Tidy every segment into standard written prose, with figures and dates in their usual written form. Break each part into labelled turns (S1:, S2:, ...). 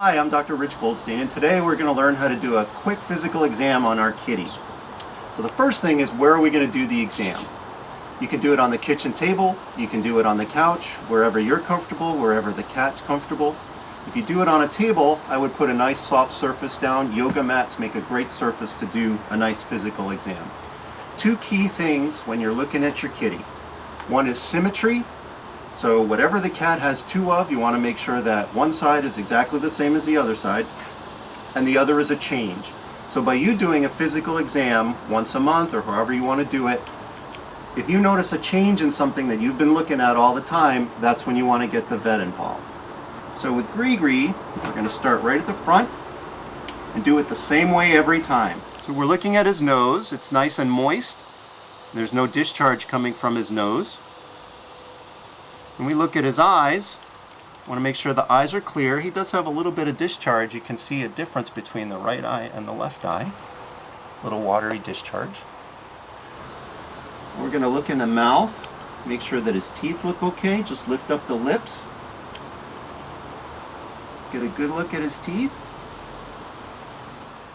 S1: Hi, I'm Dr. Rich Goldstein, and today we're going to learn how to do a quick physical exam on our kitty. So the first thing is, where are we going to do the exam? You can do it on the kitchen table, you can do it on the couch, wherever you're comfortable, wherever the cat's comfortable. If you do it on a table, I would put a nice soft surface down. Yoga mats make a great surface to do a nice physical exam. Two key things when you're looking at your kitty. One is symmetry. So whatever the cat has two of, you want to make sure that one side is exactly the same as the other side, and the other is a change. So by you doing a physical exam once a month or however you want to do it, if you notice a change in something that you've been looking at all the time, that's when you want to get the vet involved. So with Gree, we're going to start right at the front and do it the same way every time. So we're looking at his nose. It's nice and moist. There's no discharge coming from his nose. When we look at his eyes, want to make sure the eyes are clear. He does have a little bit of discharge. You can see a difference between the right eye and the left eye. A little watery discharge. We're going to look in the mouth, make sure that his teeth look okay. Just lift up the lips. Get a good look at his teeth.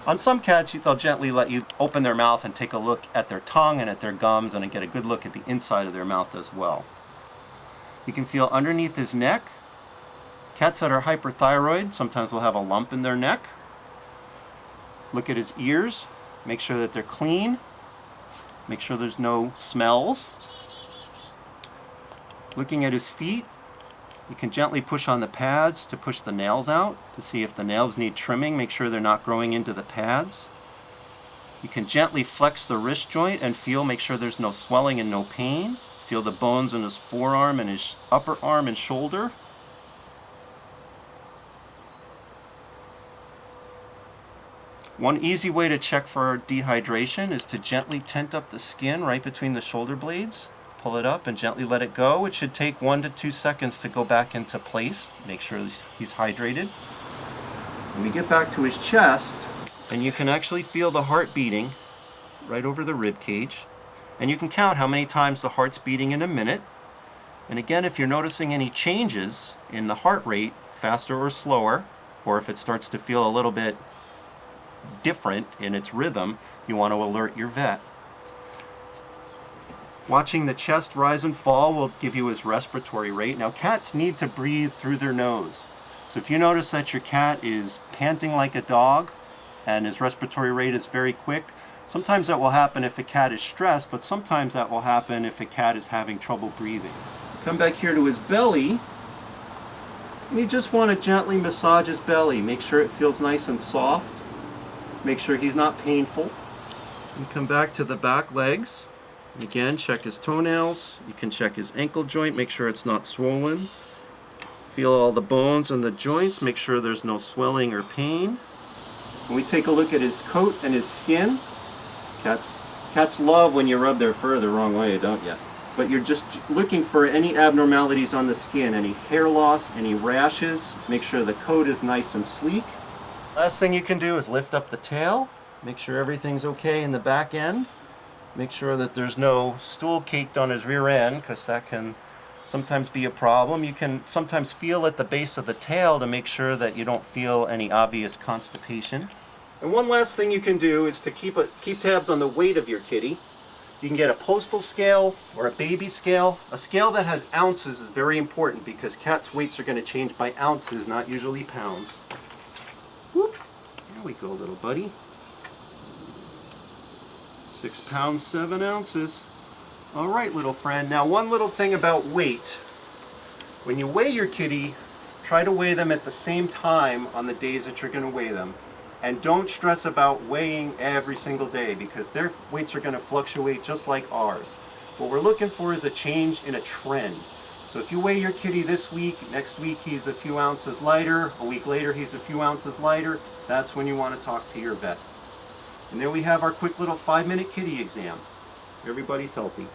S1: On some cats, they'll gently let you open their mouth and take a look at their tongue and at their gums and get a good look at the inside of their mouth as well. You can feel underneath his neck. Cats that are hyperthyroid sometimes will have a lump in their neck. Look at his ears. Make sure that they're clean. Make sure there's no smells. Looking at his feet, you can gently push on the pads to push the nails out to see if the nails need trimming. Make sure they're not growing into the pads. You can gently flex the wrist joint and make sure there's no swelling and no pain. Feel the bones in his forearm and his upper arm and shoulder. One easy way to check for dehydration is to gently tent up the skin right between the shoulder blades. Pull it up and gently let it go. It should take 1 to 2 seconds to go back into place. Make sure he's hydrated. When we get back to his chest, and you can actually feel the heart beating right over the rib cage. And you can count how many times the heart's beating in a minute. And again, if you're noticing any changes in the heart rate, faster or slower, or if it starts to feel a little bit different in its rhythm, you want to alert your vet. Watching the chest rise and fall will give you his respiratory rate. Now, cats need to breathe through their nose. So if you notice that your cat is panting like a dog and his respiratory rate is very quick, sometimes that will happen if a cat is stressed, but sometimes that will happen if a cat is having trouble breathing. Come back here to his belly, and you just want to gently massage his belly. Make sure it feels nice and soft. Make sure he's not painful. And come back to the back legs. And again, check his toenails. You can check his ankle joint, make sure it's not swollen. Feel all the bones and the joints, make sure there's no swelling or pain. When we take a look at his coat and his skin, Cats love when you rub their fur the wrong way, don't you? But you're just looking for any abnormalities on the skin, any hair loss, any rashes. Make sure the coat is nice and sleek. Last thing you can do is lift up the tail. Make sure everything's okay in the back end. Make sure that there's no stool caked on his rear end, because that can sometimes be a problem. You can sometimes feel at the base of the tail to make sure that you don't feel any obvious constipation. And one last thing you can do is to keep tabs on the weight of your kitty. You can get a postal scale or a baby scale. A scale that has ounces is very important because cats' weights are going to change by ounces, not usually pounds. Whoop. There we go, little buddy. 6 pounds, 7 ounces. All right, little friend. Now, one little thing about weight. When you weigh your kitty, try to weigh them at the same time on the days that you're going to weigh them. And don't stress about weighing every single day because their weights are going to fluctuate just like ours. What we're looking for is a change in a trend. So if you weigh your kitty this week, next week he's a few ounces lighter, a week later he's a few ounces lighter, that's when you want to talk to your vet. And there we have our quick little 5-minute kitty exam. Everybody's healthy.